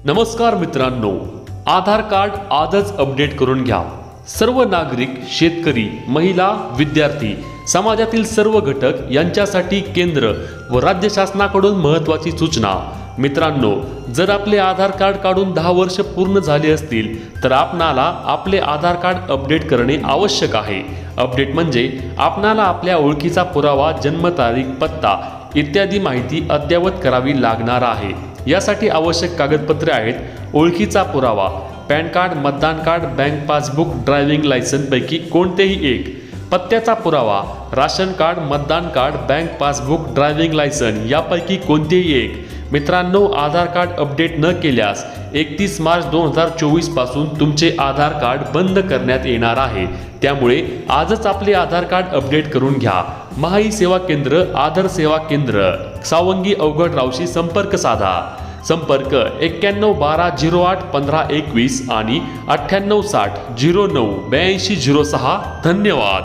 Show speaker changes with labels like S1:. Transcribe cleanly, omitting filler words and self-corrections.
S1: नमस्कार मित्रांनो, आधार कार्ड आजच अपडेट करून घ्या। सर्व नागरिक, शेतकरी, महिला, विद्यार्थी, समाजातील सर्व घटक यांच्यासाठी केंद्र व राज्य शासनाकडून महत्त्वाची सूचना। मित्रांनो, जर आपले आधार कार्ड काढून 10 वर्ष पूर्ण झाले असतील तर आपणाला आपले आधार कार्ड अपडेट करणे आवश्यक आहे। अपडेट म्हणजे आपणाला आपल्या ओळखीचा पुरावा, जन्मतारीख, पत्ता इत्यादी माहिती अद्ययावत करावी लागणार आहे। यासाठी आवश्यक कागदपत्रे आहेत: ओळखीचा पुरावा, पॅन कार्ड, मतदान card, bank passbook, driving licence पैकी कोणतेही एक, पत्त्याचा पुरावा, राशन कार्ड, मतदान card, bank passbook, driving licence यापैकी कोणतेही एक। मित्रांनो, आधार कार्ड अपडेट न केल्यास 31 मार्च 2024 पासून तुमचे आधार कार्ड बंद करण्यात येणार आहे। त्यामुळे आजच आपले आधार कार्ड अपडेट करून घ्या। महाई सेवा केंद्र, आधार सेवा केंद्र, सावंगी अवघडरावशी संपर्क साधा। संपर्क 91 12 08 15 21 आणि 98 60 09 82 06। धन्यवाद।